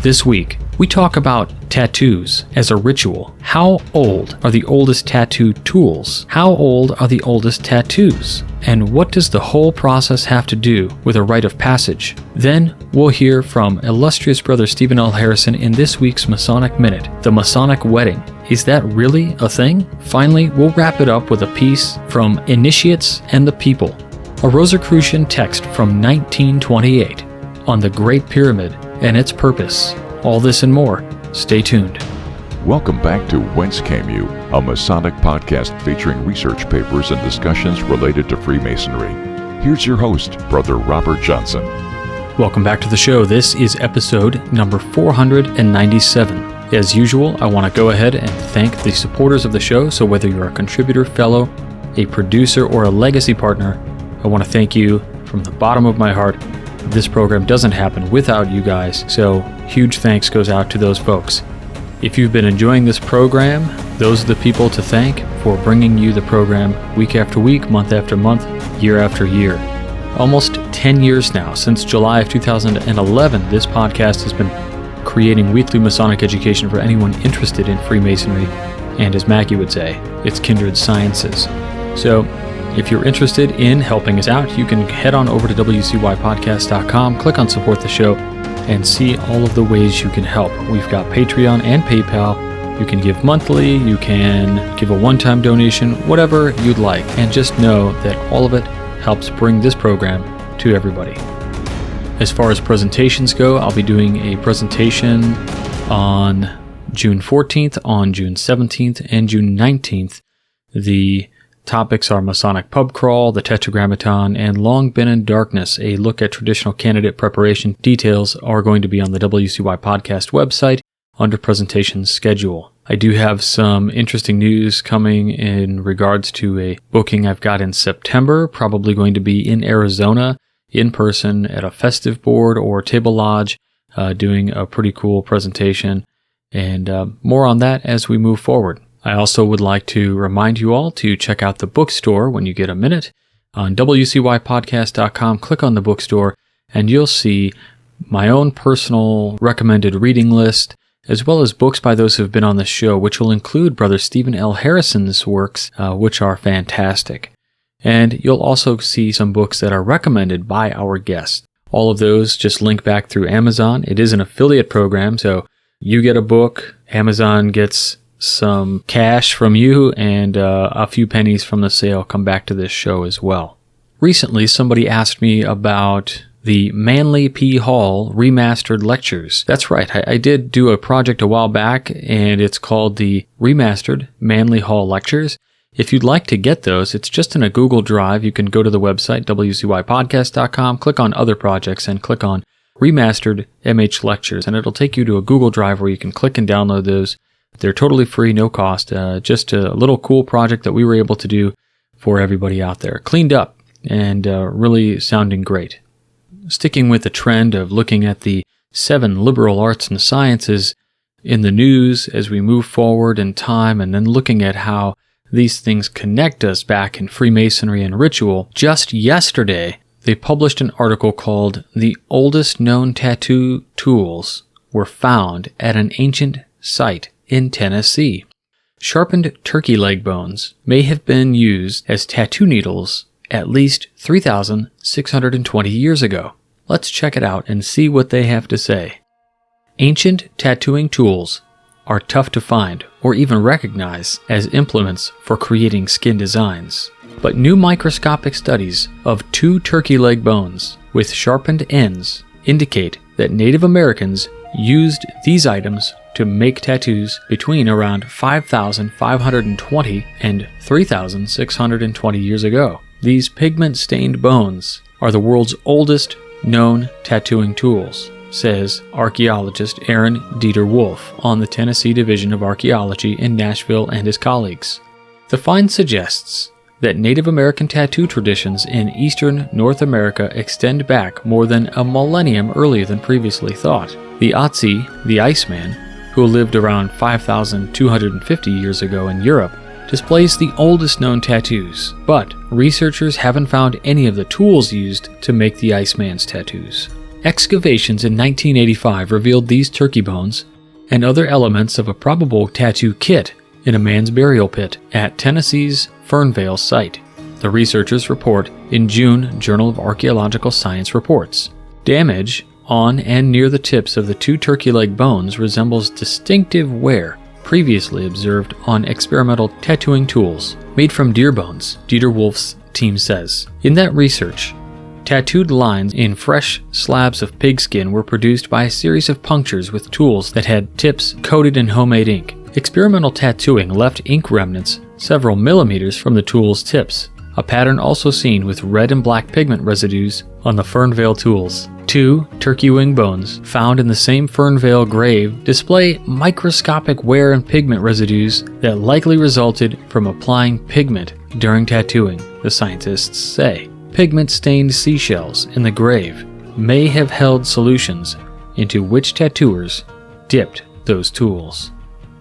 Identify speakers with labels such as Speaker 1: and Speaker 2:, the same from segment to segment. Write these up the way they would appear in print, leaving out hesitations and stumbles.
Speaker 1: This week, we talk about tattoos as a ritual. How old are the oldest tattoo tools? How old are the oldest tattoos? And what does the whole process have to do with a rite of passage? Then we'll hear from illustrious brother Stephen L. Harrison in this week's Masonic Minute, the Masonic Wedding. Is that really a thing? Finally, we'll wrap it up with a piece from Initiates and the People, a Rosicrucian text from 1928 on the Great Pyramid and its purpose. All this and more. Stay tuned.
Speaker 2: Welcome back to Whence Came You, a Masonic podcast featuring research papers and discussions related to Freemasonry. Here's your host, Brother Robert Johnson.
Speaker 1: Welcome back to the show. This is episode number 497. As usual, I want to go ahead and thank the supporters of the show. So whether you're a contributor, fellow, a producer, or a legacy partner, I want to thank you from the bottom of my heart. This program doesn't happen without you guys, so huge thanks goes out to those folks. If you've been enjoying this program, those are the people to thank for bringing you the program week after week, month after month, year after year. Almost 10 years now, since July of 2011, this podcast has been creating weekly Masonic education for anyone interested in Freemasonry, and as Mackie would say, its kindred sciences. So, if you're interested in helping us out, you can head on over to wcypodcast.com, click on support the show, and see all of the ways you can help. We've got Patreon and PayPal. You can give monthly, you can give a one-time donation, whatever you'd like. And just know that all of it helps bring this program to everybody. As far as presentations go, I'll be doing a presentation on June 14th, on June 17th, and June 19th. The topics are Masonic Pub Crawl, the Tetragrammaton, and Long Been in Darkness. A look at traditional candidate preparation. Details are going to be on the WCY podcast website under presentation schedule. I do have some interesting news coming in regards to a booking I've got in September, probably going to be in Arizona, in person at a festive board or table lodge, doing a pretty cool presentation, and more on that as we move forward. I also would like to remind you all to check out the bookstore when you get a minute. On wcypodcast.com, click on the bookstore, and you'll see my own personal recommended reading list, as well as books by those who have been on the show, which will include Brother Stephen L. Harrison's works, which are fantastic. And you'll also see some books that are recommended by our guests. All of those just link back through Amazon. It is an affiliate program, so you get a book, Amazon gets some cash from you, and a few pennies from the sale come back to this show as well. Recently, somebody asked me about the Manly P. Hall remastered lectures. That's right, I did do a project a while back, and it's called the Remastered Manly Hall Lectures. If you'd like to get those, it's just in a Google Drive. You can go to the website, wcypodcast.com, click on Other Projects, and click on Remastered MH Lectures, and it'll take you to a Google Drive where you can click and download those. They're totally free, no cost, just a little cool project that we were able to do for everybody out there. Cleaned up and really sounding great. Sticking with the trend of looking at the 7 liberal arts and sciences in the news as we move forward in time, and then looking at how these things connect us back in Freemasonry and ritual, just yesterday they published an article called "The Oldest Known Tattoo Tools Were Found at an Ancient Site in Tennessee." Sharpened turkey leg bones may have been used as tattoo needles at least 3,620 years ago. Let's check it out and see what they have to say. Ancient tattooing tools are tough to find or even recognize as implements for creating skin designs. But new microscopic studies of 2 turkey leg bones with sharpened ends indicate that Native Americans used these items to make tattoos between around 5,520 and 3,620 years ago. These pigment-stained bones are the world's oldest known tattooing tools, says archaeologist Aaron Dieter Wolf on the Tennessee Division of Archaeology in Nashville and his colleagues. The find suggests that Native American tattoo traditions in eastern North America extend back more than a millennium earlier than previously thought. The Otzi, the Iceman, who lived around 5,250 years ago in Europe, displays the oldest known tattoos, but researchers haven't found any of the tools used to make the Iceman's tattoos. Excavations in 1985 revealed these turkey bones and other elements of a probable tattoo kit in a man's burial pit at Tennessee's Fernvale site. The researchers report in June Journal of Archaeological Science reports. Damage on and near the tips of the two turkey leg bones resembles distinctive wear previously observed on experimental tattooing tools made from deer bones, Dieter Wolf's team says. In that research, tattooed lines in fresh slabs of pigskin were produced by a series of punctures with tools that had tips coated in homemade ink. Experimental tattooing left ink remnants several millimeters from the tool's tips, a pattern also seen with red and black pigment residues on the Fernvale tools. Two turkey wing bones found in the same Fernvale grave display microscopic wear and pigment residues that likely resulted from applying pigment during tattooing, the scientists say. Pigment-stained seashells in the grave may have held solutions into which tattooers dipped those tools.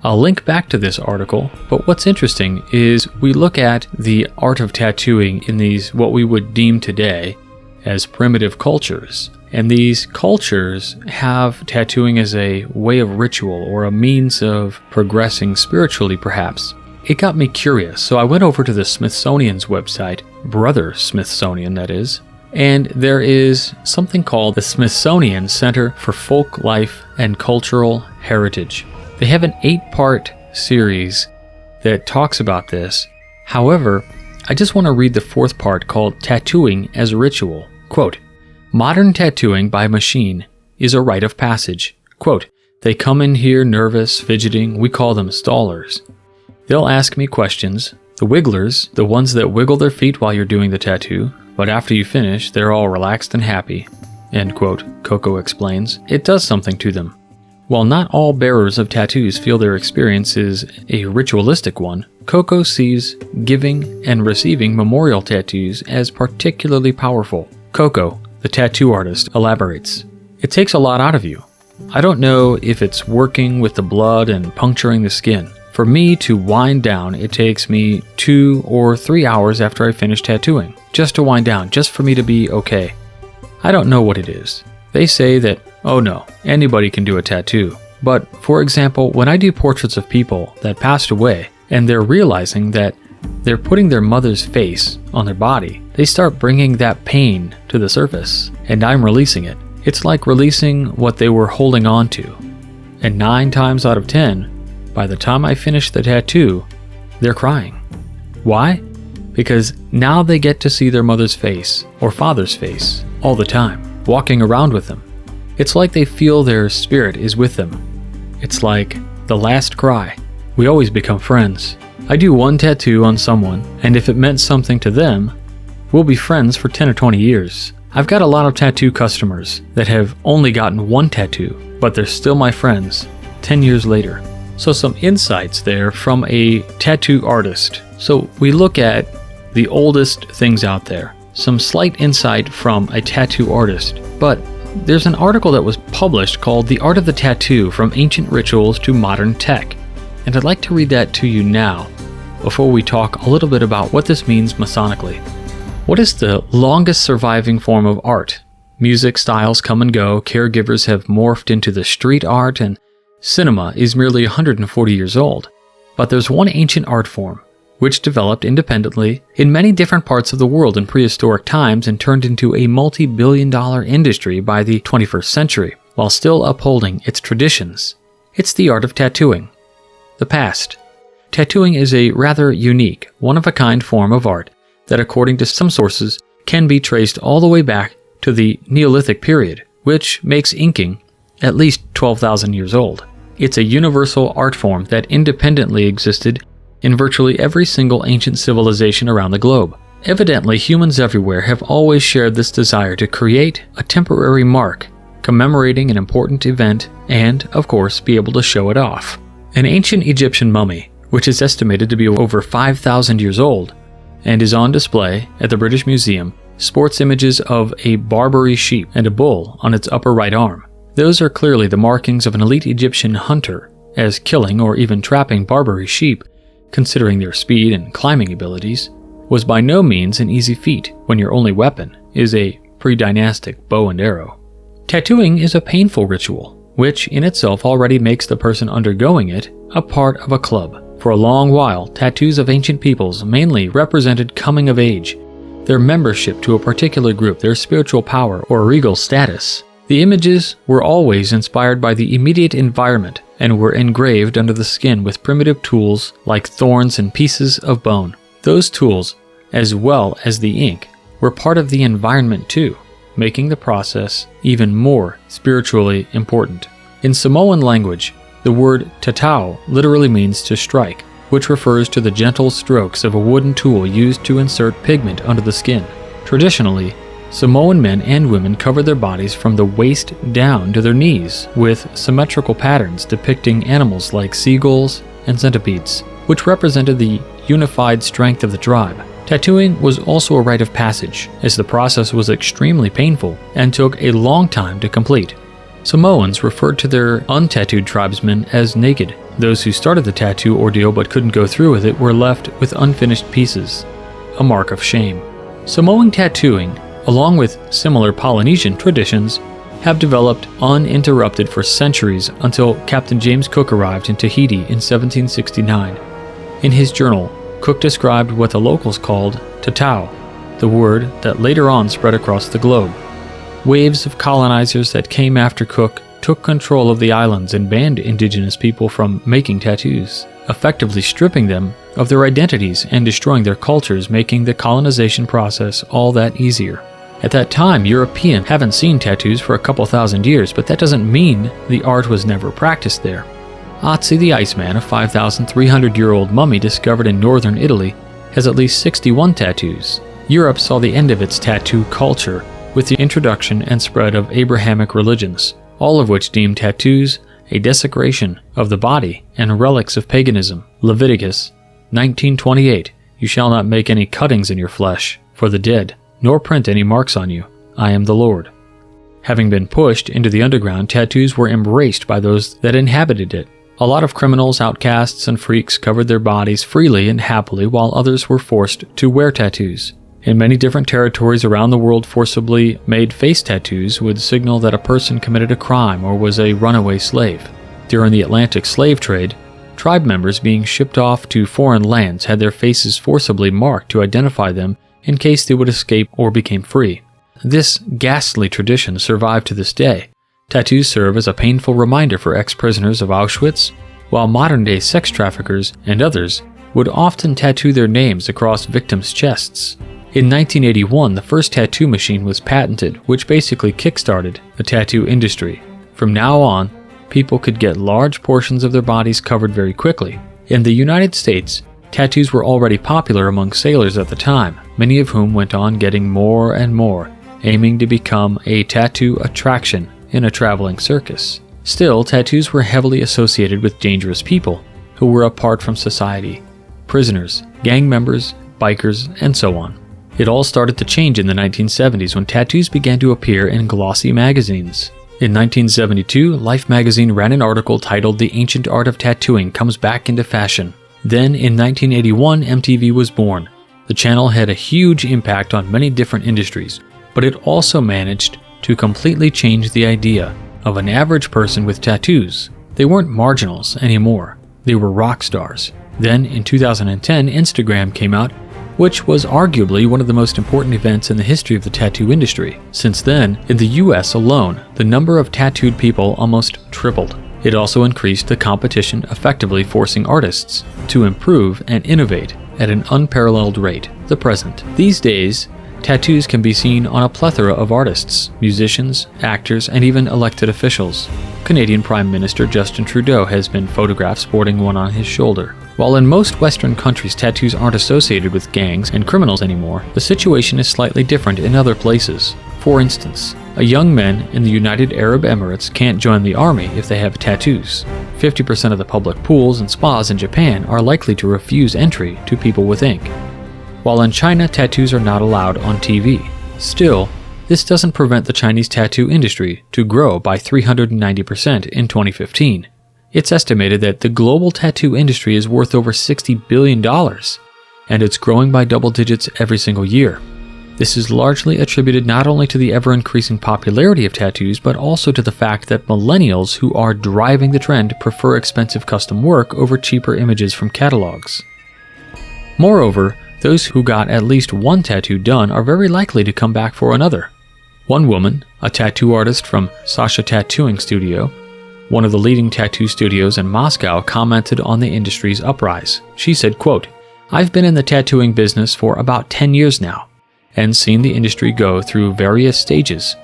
Speaker 1: I'll link back to this article, but what's interesting is we look at the art of tattooing in these what we would deem today as primitive cultures. And these cultures have tattooing as a way of ritual or a means of progressing spiritually, perhaps. It got me curious, so I went over to the Smithsonian's website, Brother Smithsonian that is, and there is something called the Smithsonian Center for Folk Life and Cultural Heritage. They have an 8-part series that talks about this. However, I just want to read the 4th part called Tattooing as a Ritual. Quote, "Modern tattooing by machine is a rite of passage. Quote, they come in here nervous, fidgeting, we call them stallers. They'll ask me questions. The wigglers, the ones that wiggle their feet while you're doing the tattoo, but after you finish, they're all relaxed and happy." End quote, Coco explains. It does something to them. While not all bearers of tattoos feel their experience is a ritualistic one, Coco sees giving and receiving memorial tattoos as particularly powerful. Coco, the tattoo artist, elaborates. It takes a lot out of you. I don't know if it's working with the blood and puncturing the skin. For me to wind down, it takes me 2 or 3 hours after I finish tattooing, just to wind down, just for me to be okay. I don't know what it is. They say that, oh no, anybody can do a tattoo. But, for example, when I do portraits of people that passed away, and they're realizing that they're putting their mother's face on their body, they start bringing that pain to the surface, and I'm releasing it. It's like releasing what they were holding on to. And 9 times out of 10, by the time I finish the tattoo, they're crying. Why? Because now they get to see their mother's face, or father's face, all the time, walking around with them. It's like they feel their spirit is with them. It's like the last cry. We always become friends. I do one tattoo on someone, and if it meant something to them, we'll be friends for 10 or 20 years. I've got a lot of tattoo customers that have only gotten one tattoo, but they're still my friends 10 years later. So some insights there from a tattoo artist. So we look at the oldest things out there. Some slight insight from a tattoo artist. But there's an article that was published called The Art of the Tattoo from Ancient Rituals to Modern Tech. And I'd like to read that to you now, before we talk a little bit about what this means Masonically. What is the longest surviving form of art? Music styles come and go, caregivers have morphed into the street art, and cinema is merely 140 years old. But there's one ancient art form, which developed independently in many different parts of the world in prehistoric times and turned into a multi-billion-dollar industry by the 21st century, while still upholding its traditions. It's the art of tattooing. The past. Tattooing is a rather unique, one-of-a-kind form of art that, according to some sources, can be traced all the way back to the Neolithic period, which makes inking at least 12,000 years old. It's a universal art form that independently existed in virtually every single ancient civilization around the globe. Evidently, humans everywhere have always shared this desire to create a temporary mark commemorating an important event and, of course, be able to show it off. An ancient Egyptian mummy, which is estimated to be over 5,000 years old and is on display at the British Museum, sports images of a Barbary sheep and a bull on its upper right arm. Those are clearly the markings of an elite Egyptian hunter, as killing or even trapping Barbary sheep, considering their speed and climbing abilities, was by no means an easy feat when your only weapon is a pre-dynastic bow and arrow. Tattooing is a painful ritual, which in itself already makes the person undergoing it a part of a club. For a long while, tattoos of ancient peoples mainly represented coming of age, their membership to a particular group, their spiritual power, or regal status. The images were always inspired by the immediate environment and were engraved under the skin with primitive tools like thorns and pieces of bone. Those tools, as well as the ink, were part of the environment too, making the process even more spiritually important. In Samoan language, the word tatau literally means to strike, which refers to the gentle strokes of a wooden tool used to insert pigment under the skin. Traditionally, Samoan men and women covered their bodies from the waist down to their knees with symmetrical patterns depicting animals like seagulls and centipedes, which represented the unified strength of the tribe. Tattooing was also a rite of passage, as the process was extremely painful and took a long time to complete. Samoans referred to their untattooed tribesmen as naked. Those who started the tattoo ordeal but couldn't go through with it were left with unfinished pieces, a mark of shame. Samoan tattooing, along with similar Polynesian traditions, have developed uninterrupted for centuries until Captain James Cook arrived in Tahiti in 1769. In his journal, Cook described what the locals called tatau, the word that later on spread across the globe. Waves of colonizers that came after Cook took control of the islands and banned indigenous people from making tattoos, effectively stripping them of their identities and destroying their cultures, making the colonization process all that easier. At that time, Europeans haven't seen tattoos for a couple thousand years, but that doesn't mean the art was never practiced there. Otzi the Iceman, a 5,300-year-old mummy discovered in northern Italy, has at least 61 tattoos. Europe saw the end of its tattoo culture with the introduction and spread of Abrahamic religions, all of which deemed tattoos a desecration of the body and relics of paganism. Leviticus 19:28, "You shall not make any cuttings in your flesh for the dead, nor print any marks on you. I am the Lord." Having been pushed into the underground, tattoos were embraced by those that inhabited it. A lot of criminals, outcasts, and freaks covered their bodies freely and happily, while others were forced to wear tattoos. In many different territories around the world, forcibly made face tattoos would signal that a person committed a crime or was a runaway slave. During the Atlantic slave trade, tribe members being shipped off to foreign lands had their faces forcibly marked to identify them in case they would escape or became free. This ghastly tradition survived to this day. Tattoos serve as a painful reminder for ex-prisoners of Auschwitz, while modern-day sex traffickers and others would often tattoo their names across victims' chests. In 1981, the first tattoo machine was patented, which basically kickstarted the tattoo industry. From now on, people could get large portions of their bodies covered very quickly. In the United States, tattoos were already popular among sailors at the time, many of whom went on getting more and more, aiming to become a tattoo attraction in a traveling circus. Still, tattoos were heavily associated with dangerous people who were apart from society, prisoners, gang members, bikers, and so on. It all started to change in the 1970s when tattoos began to appear in glossy magazines. In 1972, Life magazine ran an article titled "The Ancient Art of Tattooing Comes Back into Fashion." Then, in 1981, MTV was born. The channel had a huge impact on many different industries, but it also managed to completely change the idea of an average person with tattoos. They weren't marginals anymore. They were rock stars. Then, in 2010, Instagram came out, which was arguably one of the most important events in the history of the tattoo industry. Since then, in the US alone, the number of tattooed people almost tripled. It also increased the competition, effectively forcing artists to improve and innovate at an unparalleled rate. The present. These days, tattoos can be seen on a plethora of artists, musicians, actors, and even elected officials. Canadian Prime Minister Justin Trudeau has been photographed sporting one on his shoulder. While in most Western countries tattoos aren't associated with gangs and criminals anymore, the situation is slightly different in other places. For instance, a young man in the United Arab Emirates can't join the army if they have tattoos. 50% of the public pools and spas in Japan are likely to refuse entry to people with ink. While in China, tattoos are not allowed on TV. Still, this doesn't prevent the Chinese tattoo industry to grow by 390% in 2015. It's estimated that the global tattoo industry is worth over $60 billion, and it's growing by double digits every single year. This is largely attributed not only to the ever-increasing popularity of tattoos, but also to the fact that millennials who are driving the trend prefer expensive custom work over cheaper images from catalogs. Moreover, those who got at least one tattoo done are very likely to come back for another. One woman, a tattoo artist from Sasha Tattooing Studio, one of the leading tattoo studios in Moscow, commented on the industry's uprise. She said, quote, "I've been in the tattooing business for about 10 years now, and seen the industry go through various stages,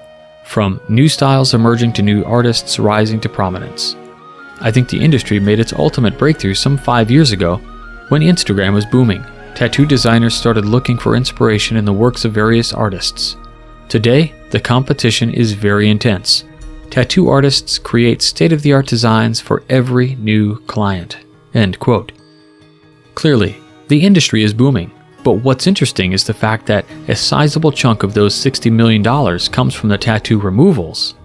Speaker 1: from new styles emerging to new artists rising to prominence. I think the industry made its ultimate breakthrough some 5 years ago when Instagram was booming. Tattoo designers started looking for inspiration in the works of various artists. Today, the competition is very intense. Tattoo artists create state-of-the-art designs for every new client." End quote. Clearly, the industry is booming, but what's interesting is the fact that a sizable chunk of those $60 million comes from the tattoo removals.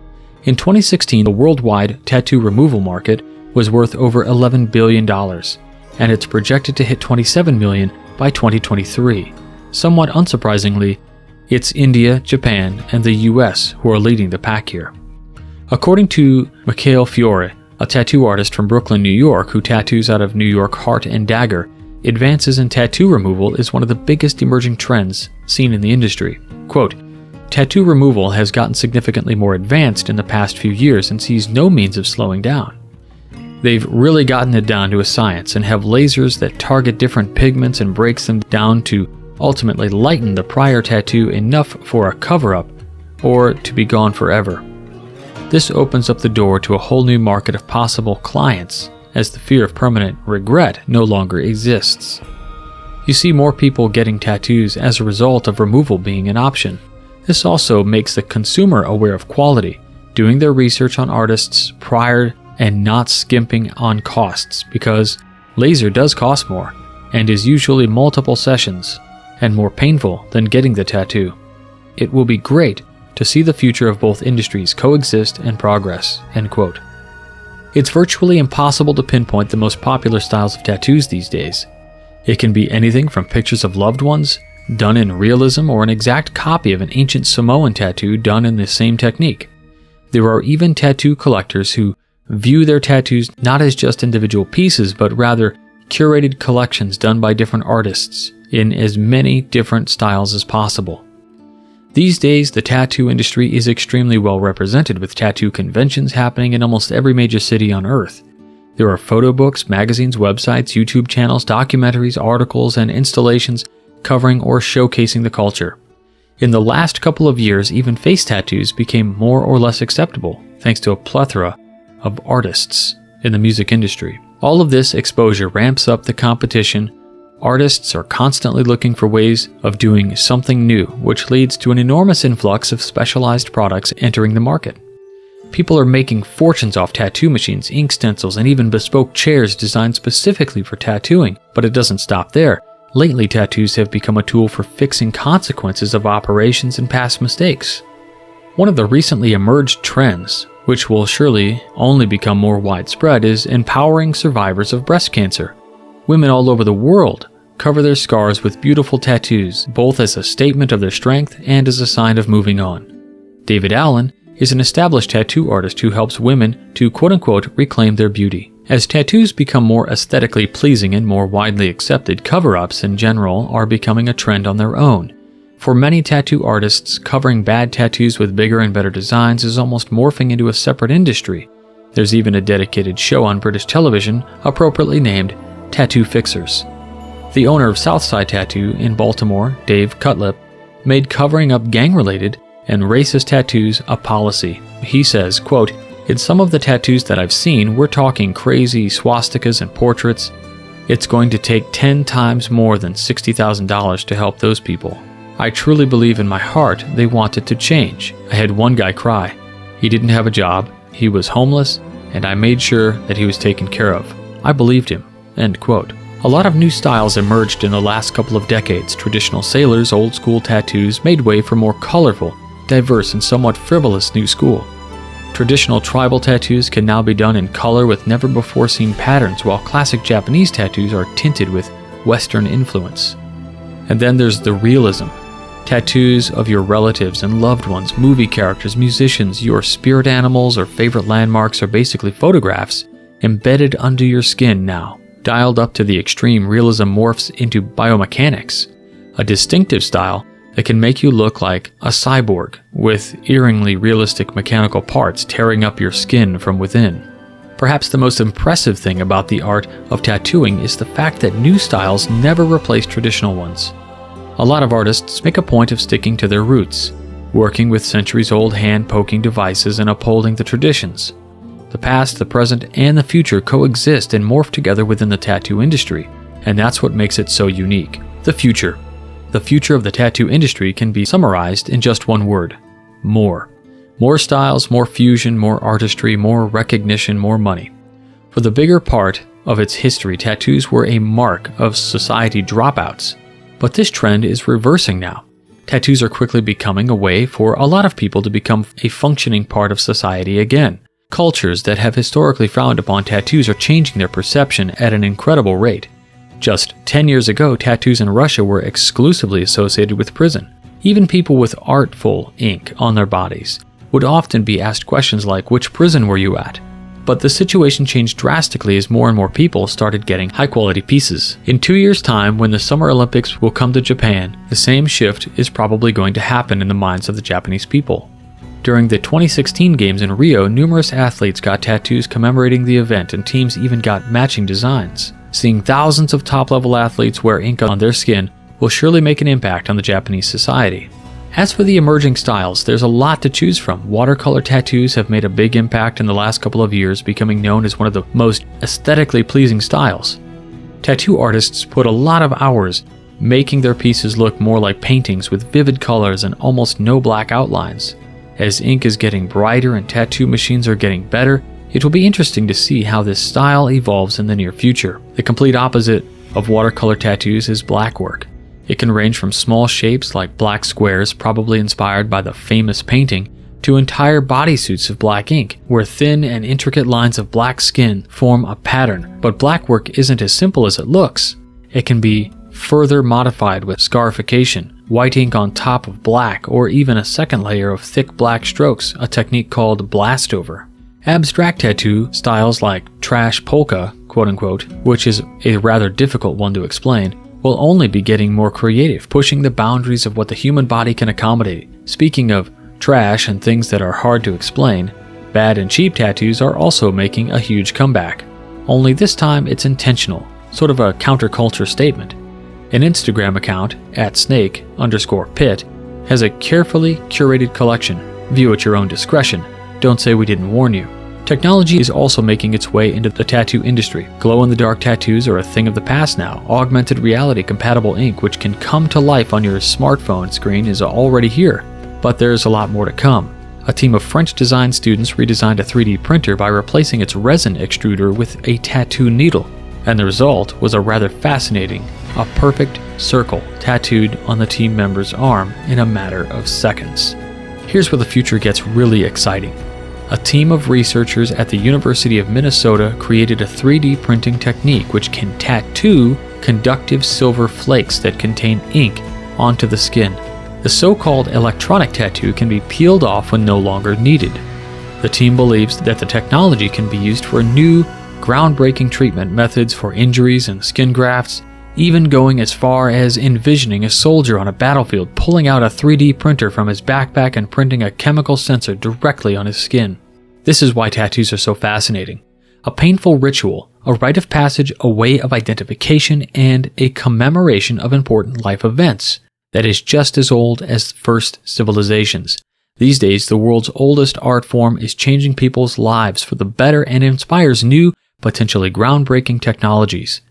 Speaker 1: In 2016, the worldwide tattoo removal market was worth over $11 billion, and it's projected to hit $27 million by 2023. Somewhat unsurprisingly, it's India, Japan, and the US who are leading the pack here. According to Michael Fiore, a tattoo artist from Brooklyn, New York, who tattoos out of New York Heart and Dagger, advances in tattoo removal is one of the biggest emerging trends seen in the industry. Quote, "Tattoo removal has gotten significantly more advanced in the past few years and sees no means of slowing down. They've really gotten it down to a science and have lasers that target different pigments and breaks them down to ultimately lighten the prior tattoo enough for a cover-up or to be gone forever. This opens up the door to a whole new market of possible clients, as the fear of permanent regret no longer exists. You see more people getting tattoos as a result of removal being an option. This also makes the consumer aware of quality, doing their research on artists prior and not skimping on costs, because laser does cost more and is usually multiple sessions and more painful than getting the tattoo. It will be great to see the future of both industries coexist and progress." End quote. It's virtually impossible to pinpoint the most popular styles of tattoos these days. It can be anything from pictures of loved ones, done in realism, or an exact copy of an ancient Samoan tattoo done in the same technique. There are even tattoo collectors who view their tattoos not as just individual pieces, but rather curated collections done by different artists in as many different styles as possible. These days, the tattoo industry is extremely well represented, with tattoo conventions happening in almost every major city on Earth. There are photo books, magazines, websites, YouTube channels, documentaries, articles, and installations covering or showcasing the culture. In the last couple of years, even face tattoos became more or less acceptable, thanks to a plethora of artists in the music industry. All of this exposure ramps up the competition. Artists are constantly looking for ways of doing something new, which leads to an enormous influx of specialized products entering the market. People are making fortunes off tattoo machines, ink stencils, and even bespoke chairs designed specifically for tattooing, but it doesn't stop there. Lately, tattoos have become a tool for fixing consequences of operations and past mistakes. One of the recently emerged trends, which will surely only become more widespread, is empowering survivors of breast cancer. Women all over the world cover their scars with beautiful tattoos, both as a statement of their strength and as a sign of moving on. David Allen is an established tattoo artist who helps women to quote-unquote reclaim their beauty. As tattoos become more aesthetically pleasing and more widely accepted, cover-ups in general are becoming a trend on their own. For many tattoo artists, covering bad tattoos with bigger and better designs is almost morphing into a separate industry. There's even a dedicated show on British television, appropriately named Tattoo Fixers. The owner of Southside Tattoo in Baltimore, Dave Cutlip, made covering up gang-related and racist tattoos a policy. He says, quote, "In some of the tattoos that I've seen, we're talking crazy swastikas and portraits. It's going to take 10 times more than $60,000 to help those people. I truly believe in my heart they wanted to change. I had one guy cry. He didn't have a job, he was homeless, and I made sure that he was taken care of. I believed him." End quote. A lot of new styles emerged in the last couple of decades. Traditional sailors, old-school tattoos made way for more colorful, diverse, and somewhat frivolous new school. Traditional tribal tattoos can now be done in color with never-before-seen patterns, while classic Japanese tattoos are tinted with Western influence. And then there's the realism. Tattoos of your relatives and loved ones, movie characters, musicians, your spirit animals, or favorite landmarks are basically photographs embedded under your skin now, dialed up to the extreme. Realism morphs into biomechanics, a distinctive style that can make you look like a cyborg with eerily realistic mechanical parts tearing up your skin from within. Perhaps the most impressive thing about the art of tattooing is the fact that new styles never replace traditional ones. A lot of artists make a point of sticking to their roots, working with centuries-old hand-poking devices and upholding the traditions. The past, the present, and the future coexist and morph together within the tattoo industry, and that's what makes it so unique. The future. The future of the tattoo industry can be summarized in just one word: more. More styles, more fusion, more artistry, more recognition, more money. For the bigger part of its history, tattoos were a mark of society dropouts. But this trend is reversing now. Tattoos are quickly becoming a way for a lot of people to become a functioning part of society again. Cultures that have historically frowned upon tattoos are changing their perception at an incredible rate. Just 10 years ago, tattoos in Russia were exclusively associated with prison. Even people with artful ink on their bodies would often be asked questions like, "Which prison were you at?" But the situation changed drastically as more and more people started getting high-quality pieces. In 2 years' time, when the Summer Olympics will come to Japan, the same shift is probably going to happen in the minds of the Japanese people. During the 2016 Games in Rio, numerous athletes got tattoos commemorating the event, and teams even got matching designs. Seeing thousands of top-level athletes wear ink on their skin will surely make an impact on the Japanese society. As for the emerging styles, there's a lot to choose from. Watercolor tattoos have made a big impact in the last couple of years, becoming known as one of the most aesthetically pleasing styles. Tattoo artists put a lot of hours making their pieces look more like paintings with vivid colors and almost no black outlines. As ink is getting brighter and tattoo machines are getting better, it will be interesting to see how this style evolves in the near future. The complete opposite of watercolor tattoos is black work. It can range from small shapes like black squares, probably inspired by the famous painting, to entire bodysuits of black ink, where thin and intricate lines of black skin form a pattern. But black work isn't as simple as it looks. It can be further modified with scarification, white ink on top of black, or even a second layer of thick black strokes, a technique called blastover. Abstract tattoo styles like trash polka, quote-unquote, which is a rather difficult one to explain, will only be getting more creative, pushing the boundaries of what the human body can accommodate. Speaking of trash and things that are hard to explain, bad and cheap tattoos are also making a huge comeback. Only this time it's intentional, sort of a counterculture statement. An Instagram account, @snake_pit, has a carefully curated collection. View at your own discretion. Don't say we didn't warn you. Technology is also making its way into the tattoo industry. Glow-in-the-dark tattoos are a thing of the past now. Augmented reality compatible ink, which can come to life on your smartphone screen, is already here, but there's a lot more to come. A team of French design students redesigned a 3D printer by replacing its resin extruder with a tattoo needle, and the result was a rather fascinating, a perfect circle tattooed on the team member's arm in a matter of seconds. Here's where the future gets really exciting. A team of researchers at the University of Minnesota created a 3D printing technique which can tattoo conductive silver flakes that contain ink onto the skin. The so-called electronic tattoo can be peeled off when no longer needed. The team believes that the technology can be used for new, groundbreaking treatment methods for injuries and skin grafts, even going as far as envisioning a soldier on a battlefield pulling out a 3D printer from his backpack and printing a chemical sensor directly on his skin. This is why tattoos are so fascinating. A painful ritual, a rite of passage, a way of identification, and a commemoration of important life events that is just as old as first civilizations. These days, the world's oldest art form is changing people's lives for the better and inspires new, potentially groundbreaking technologies.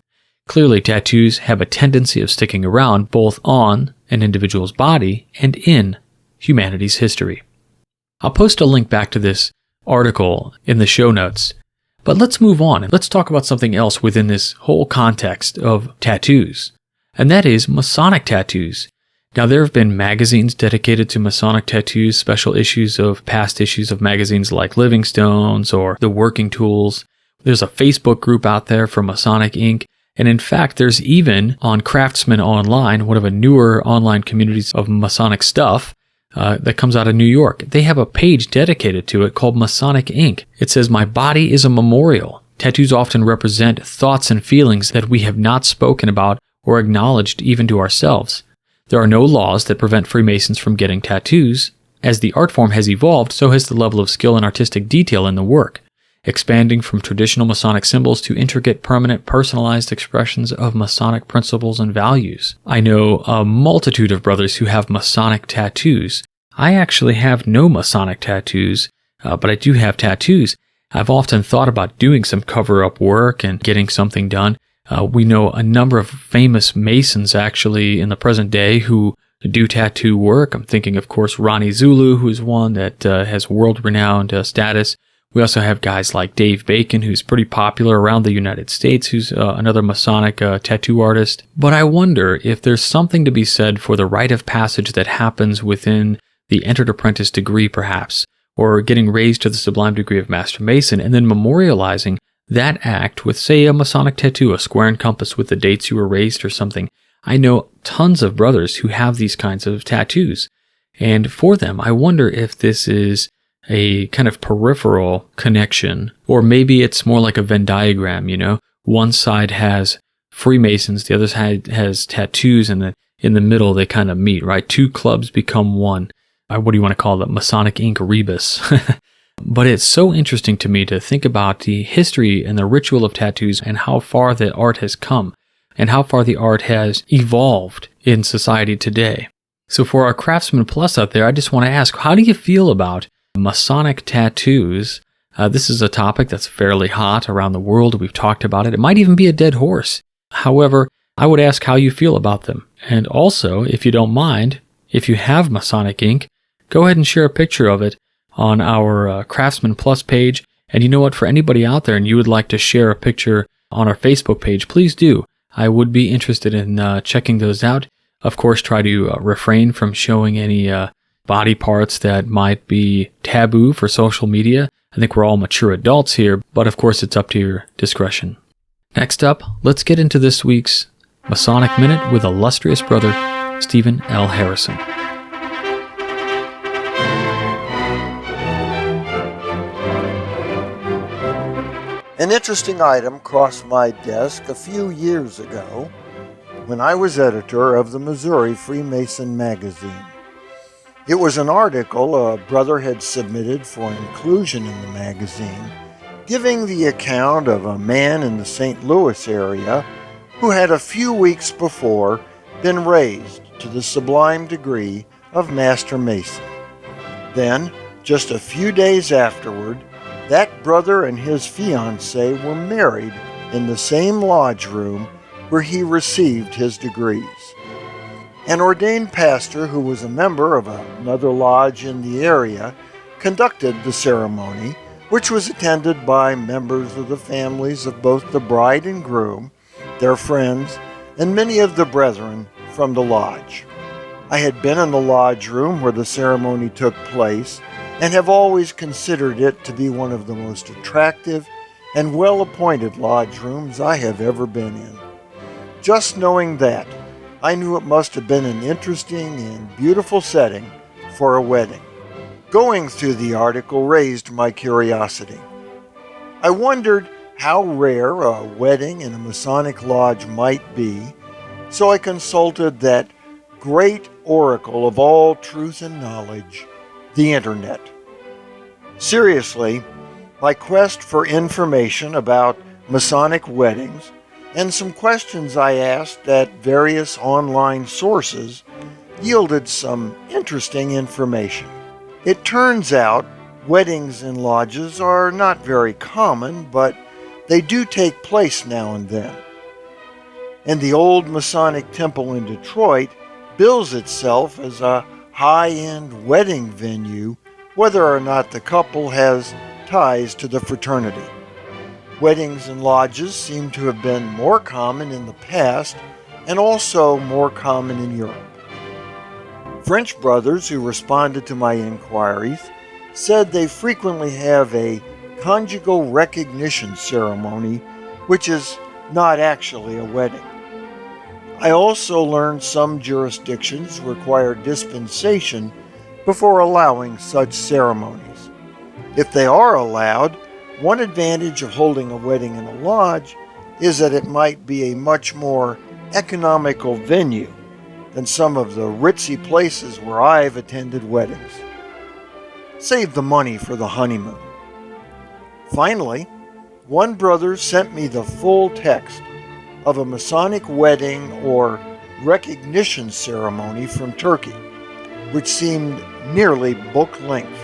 Speaker 1: Clearly, tattoos have a tendency of sticking around both on an individual's body and in humanity's history. I'll post a link back to this article in the show notes, but let's move on and let's talk about something else within this whole context of tattoos, and that is Masonic tattoos. Now, there have been magazines dedicated to Masonic tattoos, special issues of past issues of magazines like Living Stones or The Working Tools. There's a Facebook group out there for Masonic Inc., And in fact, there's even on Craftsman Online, one of the newer online communities of Masonic stuff that comes out of New York, they have a page dedicated to it called Masonic Ink. It says, "My body is a memorial. Tattoos often represent thoughts and feelings that we have not spoken about or acknowledged even to ourselves. There are no laws that prevent Freemasons from getting tattoos. As the art form has evolved, so has the level of skill and artistic detail in the work, expanding from traditional Masonic symbols to intricate, permanent, personalized expressions of Masonic principles and values. I know a multitude of brothers who have Masonic tattoos. I actually have no Masonic tattoos, but I do have tattoos. I've often thought about doing some cover-up work and getting something done. We know a number of famous Masons actually in the present day who do tattoo work. I'm thinking, of course, Ronnie Zulu, who's one that has world-renowned status. We also have guys like Dave Bacon, who's pretty popular around the United States, who's another Masonic tattoo artist. But I wonder if there's something to be said for the rite of passage that happens within the entered apprentice degree, perhaps, or getting raised to the sublime degree of Master Mason, and then memorializing that act with, say, a Masonic tattoo, a square and compass with the dates you were raised or something. I know tons of brothers who have these kinds of tattoos, and for them, I wonder if this is a kind of peripheral connection, or maybe it's more like a Venn diagram, you know? One side has Freemasons, the other side has tattoos, and in the middle they kind of meet, right? Two clubs become one. What do you want to call it? Masonic Ink Rebus. But it's so interesting to me to think about the history and the ritual of tattoos and how far the art has come and how far the art has evolved in society today. So for our Craftsman Plus out there, I just want to ask, how do you feel about Masonic tattoos? This is a topic that's fairly hot around the world. We've talked about it. It might even be a dead horse. However, I would ask how you feel about them. And also, if you don't mind, if you have Masonic ink, go ahead and share a picture of it on our Craftsman Plus page. And you know what? For anybody out there and you would like to share a picture on our Facebook page, please do. I would be interested in checking those out. Of course, try to refrain from showing any body parts that might be taboo for social media. I think we're all mature adults here, but of course it's up to your discretion. Next up, let's get into this week's Masonic Minute with illustrious brother Stephen L. Harrison.
Speaker 3: An interesting item crossed my desk a few years ago when I was editor of the Missouri Freemason magazine. It was an article a brother had submitted for inclusion in the magazine, giving the account of a man in the St. Louis area who had a few weeks before been raised to the sublime degree of Master Mason. Then, just a few days afterward, that brother and his fiancée were married in the same lodge room where he received his degrees. An ordained pastor who was a member of another lodge in the area conducted the ceremony, which was attended by members of the families of both the bride and groom, their friends, and many of the brethren from the lodge. I had been in the lodge room where the ceremony took place and have always considered it to be one of the most attractive and well-appointed lodge rooms I have ever been in. Just knowing that, I knew it must have been an interesting and beautiful setting for a wedding. Going through the article raised my curiosity. I wondered how rare a wedding in a Masonic lodge might be, so I consulted that great oracle of all truth and knowledge, the Internet. Seriously, my quest for information about Masonic weddings and some questions I asked at various online sources yielded some interesting information. It turns out weddings in lodges are not very common, but they do take place now and then. And the old Masonic temple in Detroit bills itself as a high-end wedding venue, whether or not the couple has ties to the fraternity. Weddings in lodges seem to have been more common in the past and also more common in Europe. French brothers who responded to my inquiries said they frequently have a conjugal recognition ceremony, which is not actually a wedding. I also learned some jurisdictions require dispensation before allowing such ceremonies. If they are allowed, one advantage of holding a wedding in a lodge is that it might be a much more economical venue than some of the ritzy places where I've attended weddings. Save the money for the honeymoon. Finally, one brother sent me the full text of a Masonic wedding or recognition ceremony from Turkey, which seemed nearly book length.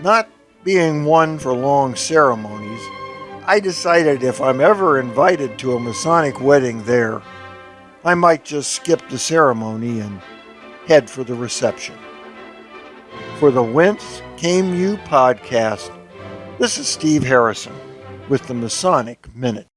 Speaker 3: Not being one for long ceremonies, I decided if I'm ever invited to a Masonic wedding there, I might just skip the ceremony and head for the reception. For the Whence Came You podcast, this is Steve Harrison with the Masonic Minute.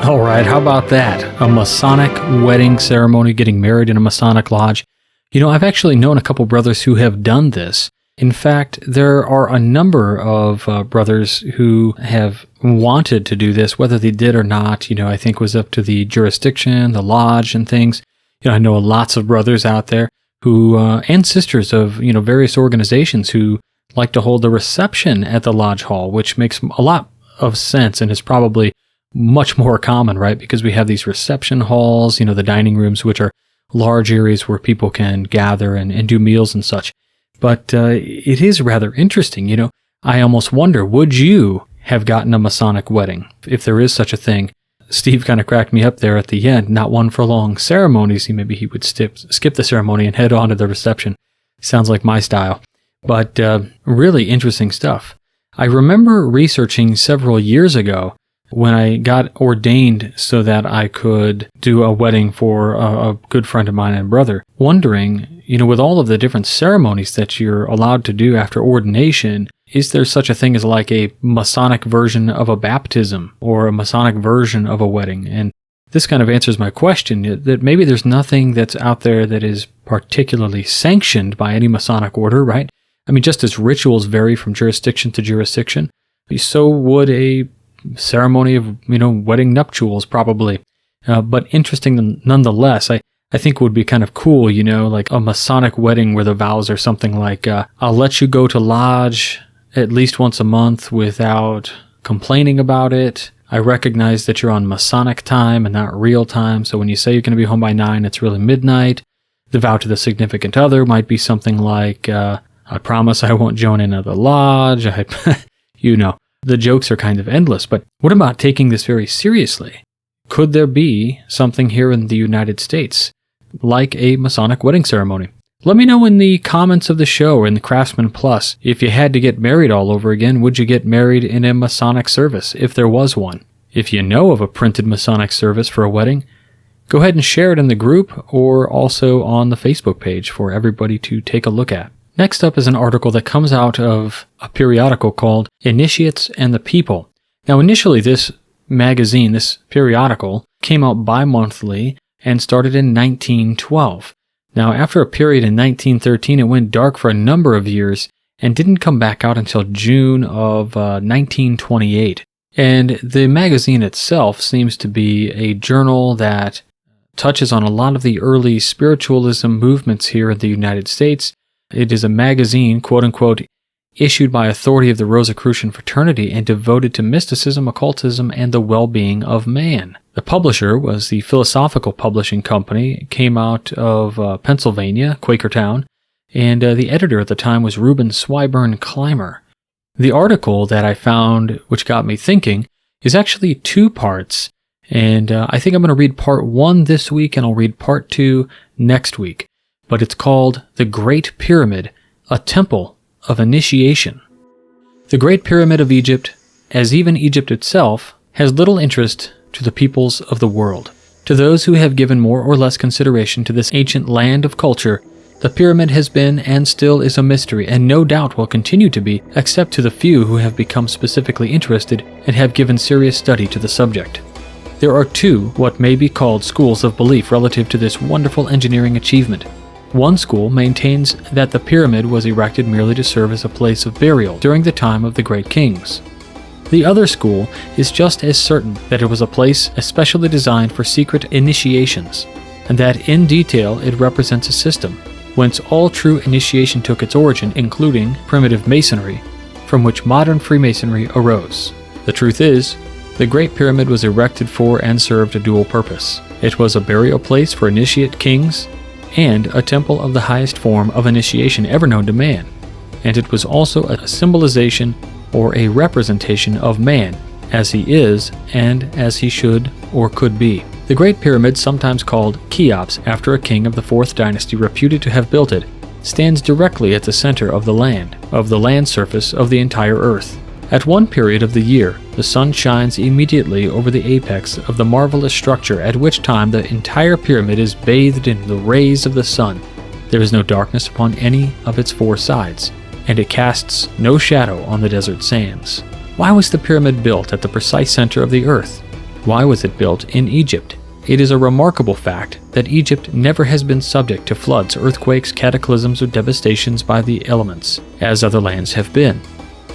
Speaker 1: All right, how about that? A Masonic wedding ceremony, getting married in a Masonic lodge. You know, I've actually known a couple brothers who have done this. In fact, there are a number of brothers who have wanted to do this, whether they did or not, I think was up to the jurisdiction, the lodge and things. I know lots of brothers out there who, and sisters of, various organizations who like to hold a reception at the lodge hall, which makes a lot of sense and is probably much more common, right? Because we have these reception halls, the dining rooms, which are large areas where people can gather and do meals and such. But it is rather interesting. I almost wonder, would you have gotten a Masonic wedding if there is such a thing? Steve kind of cracked me up there at the end. Not one for long ceremonies. Maybe he would skip the ceremony and head on to the reception. Sounds like my style. But really interesting stuff. I remember researching several years ago when I got ordained so that I could do a wedding for a good friend of mine and brother, wondering, with all of the different ceremonies that you're allowed to do after ordination, is there such a thing as like a Masonic version of a baptism or a Masonic version of a wedding? And this kind of answers my question that maybe there's nothing that's out there that is particularly sanctioned by any Masonic order, right? I mean, just as rituals vary from jurisdiction to jurisdiction, so would a ceremony of, wedding nuptials probably. But interesting nonetheless. I think it would be kind of cool, like a Masonic wedding where the vows are something like, I'll let you go to lodge at least once a month without complaining about it. I recognize that you're on Masonic time and not real time, so when you say you're going to be home by 9, it's really midnight. The vow to the significant other might be something like, I promise I won't join another lodge. The jokes are kind of endless, but what about taking this very seriously? Could there be something here in the United States, like a Masonic wedding ceremony? Let me know in the comments of the show or in the Craftsman Plus. If you had to get married all over again, would you get married in a Masonic service, if there was one? If you know of a printed Masonic service for a wedding, go ahead and share it in the group or also on the Facebook page for everybody to take a look at. Next up is an article that comes out of a periodical called Initiates and the People. Now, initially, this magazine, this periodical, came out bi-monthly and started in 1912. Now, after a period in 1913, it went dark for a number of years and didn't come back out until June of 1928. And the magazine itself seems to be a journal that touches on a lot of the early spiritualism movements here in the United States. It is a magazine, quote-unquote, issued by authority of the Rosicrucian fraternity and devoted to mysticism, occultism, and the well-being of man. The publisher was the Philosophical Publishing Company. It came out of Pennsylvania, Quakertown, and the editor at the time was Reuben Swyburn Clymer. The article that I found, which got me thinking, is actually 2 parts, and I think I'm going to read part 1 this week, and I'll read part 2 next week. But it's called The Great Pyramid, a Temple of Initiation. The Great Pyramid of Egypt, as even Egypt itself, has little interest to the peoples of the world. To those who have given more or less consideration to this ancient land of culture, the pyramid has been and still is a mystery, and no doubt will continue to be, except to the few who have become specifically interested and have given serious study to the subject. There are 2 what may be called schools of belief relative to this wonderful engineering achievement. One school maintains that the pyramid was erected merely to serve as a place of burial during the time of the great kings. The other school is just as certain that it was a place especially designed for secret initiations, and that in detail it represents a system whence all true initiation took its origin, including primitive Masonry, from which modern Freemasonry arose. The truth is, the Great Pyramid was erected for and served a dual purpose. It was a burial place for initiate kings and a temple of the highest form of initiation ever known to man, and it was also a symbolization or a representation of man as he is and as he should or could be. The Great Pyramid, sometimes called Cheops after a king of the 4th dynasty reputed to have built it, stands directly at the center of the land surface of the entire earth. At one period of the year, the sun shines immediately over the apex of the marvelous structure, at which time the entire pyramid is bathed in the rays of the sun. There is no darkness upon any of its 4 sides, and it casts no shadow on the desert sands. Why was the pyramid built at the precise center of the earth? Why was it built in Egypt? It is a remarkable fact that Egypt never has been subject to floods, earthquakes, cataclysms, or devastations by the elements, as other lands have been.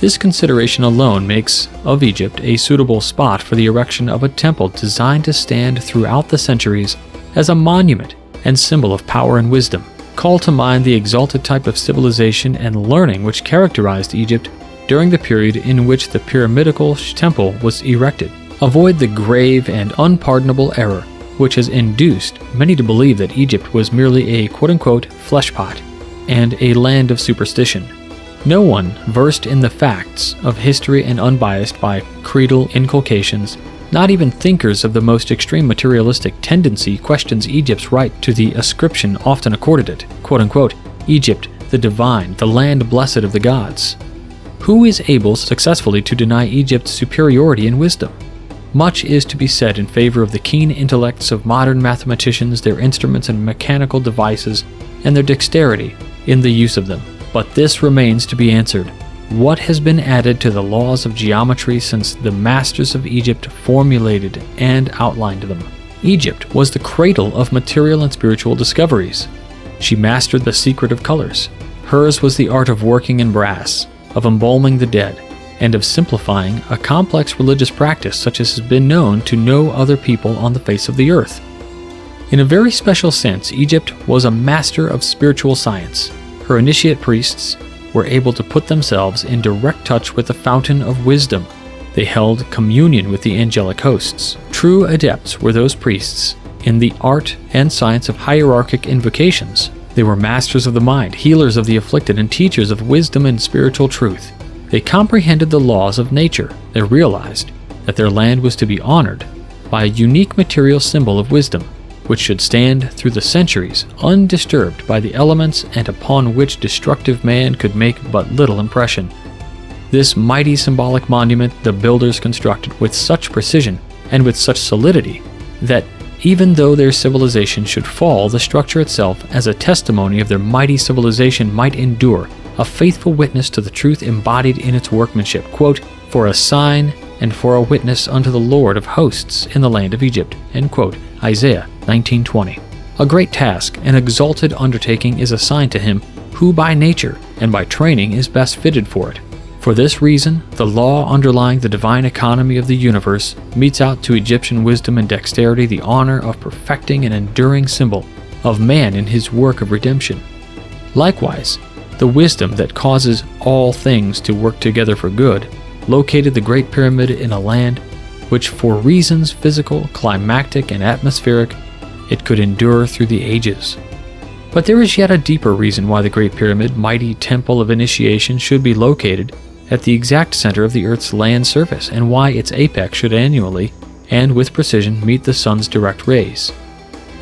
Speaker 1: This consideration alone makes of Egypt a suitable spot for the erection of a temple designed to stand throughout the centuries as a monument and symbol of power and wisdom. Call to mind the exalted type of civilization and learning which characterized Egypt during the period in which the pyramidical temple was erected. Avoid the grave and unpardonable error which has induced many to believe that Egypt was merely a quote-unquote flesh pot and a land of superstition. No one versed in the facts of history and unbiased by creedal inculcations, not even thinkers of the most extreme materialistic tendency, questions Egypt's right to the ascription often accorded it, quote-unquote, Egypt, the divine, the land blessed of the gods. Who is able successfully to deny Egypt's superiority in wisdom? Much is to be said in favor of the keen intellects of modern mathematicians, their instruments and mechanical devices, and their dexterity in the use of them. But this remains to be answered. What has been added to the laws of geometry since the masters of Egypt formulated and outlined them? Egypt was the cradle of material and spiritual discoveries. She mastered the secret of colors. Hers was the art of working in brass, of embalming the dead, and of simplifying a complex religious practice such as has been known to no other people on the face of the earth. In a very special sense, Egypt was a master of spiritual science. Her initiate priests were able to put themselves in direct touch with the fountain of wisdom. They held communion with the angelic hosts. True adepts were those priests in the art and science of hierarchic invocations. They were masters of the mind, healers of the afflicted, and teachers of wisdom and spiritual truth. They comprehended the laws of nature. They realized that their land was to be honored by a unique material symbol of wisdom, which should stand through the centuries undisturbed by the elements and upon which destructive man could make but little impression. This mighty symbolic monument the builders constructed with such precision and with such solidity that even though their civilization should fall, the structure itself, as a testimony of their mighty civilization, might endure, a faithful witness to the truth embodied in its workmanship, quote, for a sign and for a witness unto the Lord of hosts in the land of Egypt, end quote, Isaiah 19:20. A great task, an exalted undertaking is assigned to him who by nature and by training is best fitted for it. For this reason, the law underlying the divine economy of the universe metes out to Egyptian wisdom and dexterity the honor of perfecting an enduring symbol of man in his work of redemption. Likewise, the wisdom that causes all things to work together for good located the Great Pyramid in a land which for reasons physical, climactic, and atmospheric, it could endure through the ages. But there is yet a deeper reason why the Great Pyramid, mighty temple of initiation, should be located at the exact center of the Earth's land surface, and why its apex should annually and with precision meet the sun's direct rays.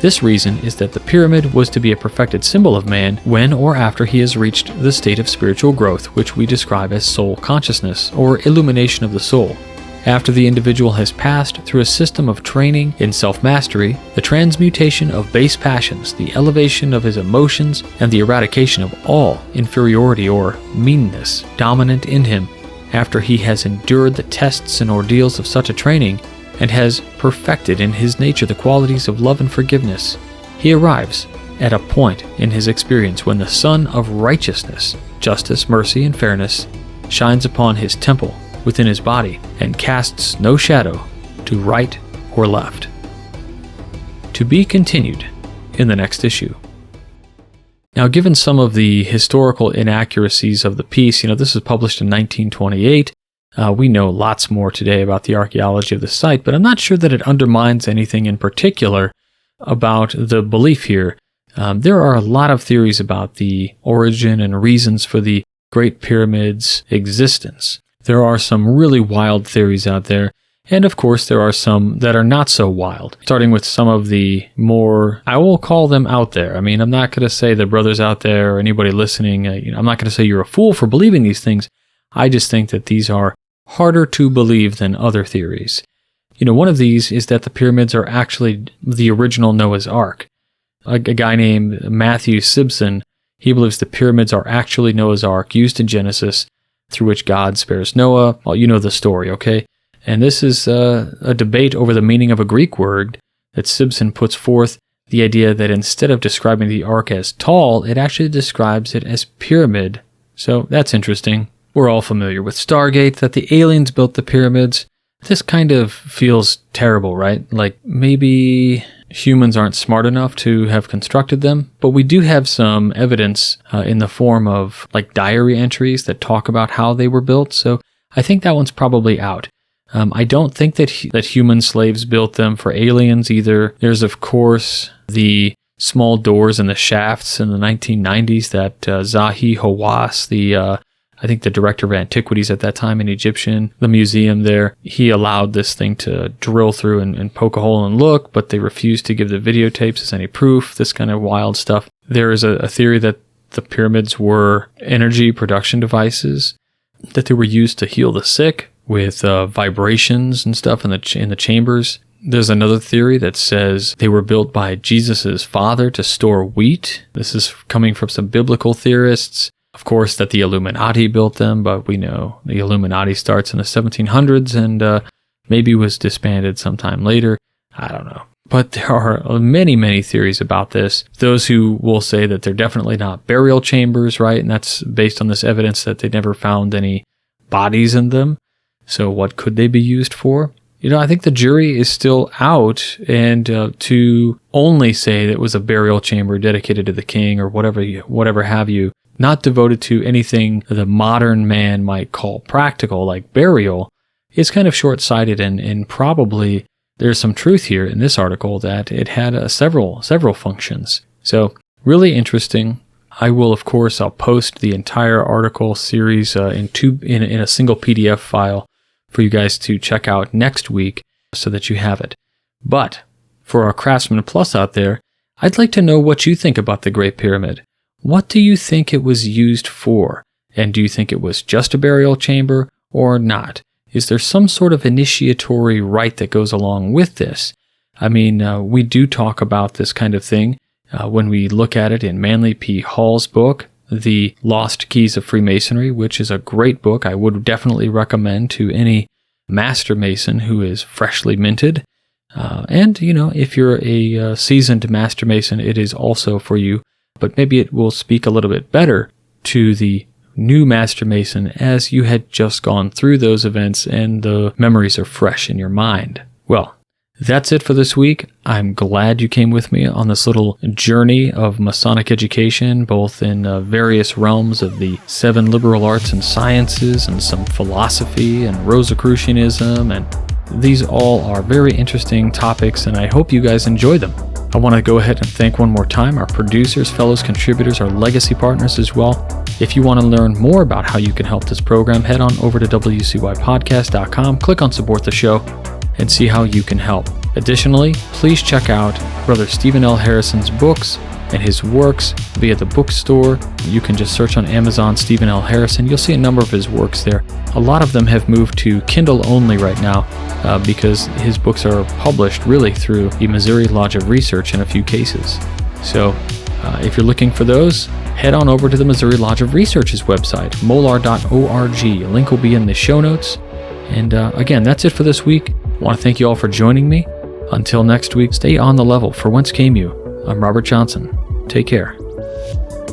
Speaker 1: This reason is that the pyramid was to be a perfected symbol of man when or after he has reached the state of spiritual growth, which we describe as soul consciousness, or illumination of the soul. After the individual has passed through a system of training in self-mastery, the transmutation of base passions, the elevation of his emotions, and the eradication of all inferiority or meanness dominant in him, after he has endured the tests and ordeals of such a training, and has perfected in his nature the qualities of love and forgiveness, he arrives at a point in his experience when the sun of righteousness, justice, mercy, and fairness shines upon his temple within his body and casts no shadow to right or left. To be continued in the next issue. Now, given some of the historical inaccuracies of the piece, this was published in 1928. We know lots more today about the archaeology of the site, but I'm not sure that it undermines anything in particular about the belief here. There are a lot of theories about the origin and reasons for the Great Pyramid's existence. There are some really wild theories out there, and of course there are some that are not so wild, starting with some of the more, I will call them out there. I mean, I'm not going to say the brothers out there or anybody listening, I'm not going to say you're a fool for believing these things. I just think that these are harder to believe than other theories. One of these is that the pyramids are actually the original Noah's Ark. A guy named Matthew Sibson, he believes the pyramids are actually Noah's Ark used in Genesis, through which God spares Noah. Well, you know the story, okay? And this is a debate over the meaning of a Greek word that Sibson puts forth, the idea that instead of describing the ark as tall, it actually describes it as pyramid. So that's interesting. We're all familiar with Stargate, that the aliens built the pyramids. This kind of feels terrible, right? Like maybe humans aren't smart enough to have constructed them, but we do have some evidence in the form of like diary entries that talk about how they were built. So I think that one's probably out. I don't think that human slaves built them for aliens either. There's, of course, the small doors in the shafts in the 1990s that Zahi Hawass, I think the director of antiquities at that time in Egyptian, the museum there, he allowed this thing to drill through and poke a hole and look, but they refused to give the videotapes as any proof, this kind of wild stuff. There is a theory that the pyramids were energy production devices, that they were used to heal the sick with vibrations and stuff in the chambers. There's another theory that says they were built by Jesus' father to store wheat. This is coming from some biblical theorists. Of course, that the Illuminati built them, but we know the Illuminati starts in the 1700s and maybe was disbanded sometime later. I don't know. But there are many, many theories about this. Those who will say that they're definitely not burial chambers, right? And that's based on this evidence that they never found any bodies in them. So what could they be used for? I think the jury is still out, and to only say that it was a burial chamber dedicated to the king or whatever have you, not devoted to anything the modern man might call practical, like burial, is kind of short-sighted, and probably there's some truth here in this article that it had several functions. So really interesting. I will, of course, I'll post the entire article series in a single PDF file for you guys to check out next week so that you have it. But for our Craftsman Plus out there, I'd like to know what you think about the Great Pyramid. What do you think it was used for? And do you think it was just a burial chamber or not? Is there some sort of initiatory rite that goes along with this? I mean, we do talk about this kind of thing when we look at it in Manly P. Hall's book, The Lost Keys of Freemasonry, which is a great book I would definitely recommend to any master mason who is freshly minted. And, if you're a seasoned master mason, it is also for you. But maybe it will speak a little bit better to the new master mason as you had just gone through those events and the memories are fresh in your mind. Well, that's it for this week. I'm glad you came with me on this little journey of Masonic education, both in various realms of the 7 liberal arts and sciences and some philosophy and Rosicrucianism, and these all are very interesting topics, and I hope you guys enjoy them. I want to go ahead and thank one more time our producers, fellows, contributors, our legacy partners as well. If you want to learn more about how you can help this program, head on over to wcypodcast.com, click on Support the Show, and see how you can help. Additionally, please check out Brother Stephen L. Harrison's books and his works via the bookstore. You can just search on Amazon Stephen L. Harrison. You'll see a number of his works there. A lot of them have moved to Kindle only right now because his books are published really through the Missouri Lodge of Research in a few cases. So if you're looking for those, head on over to the Missouri Lodge of Research's website, molar.org. A link will be in the show notes. And again, that's it for this week. I want to thank you all for joining me. Until next week, stay on the level. For Whence Came You, I'm Robert Johnson. Take care.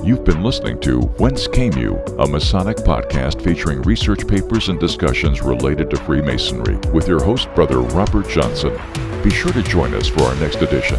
Speaker 2: You've been listening to Whence Came You, a Masonic podcast featuring research papers and discussions related to Freemasonry with your host, Brother Robert Johnson. Be sure to join us for our next edition.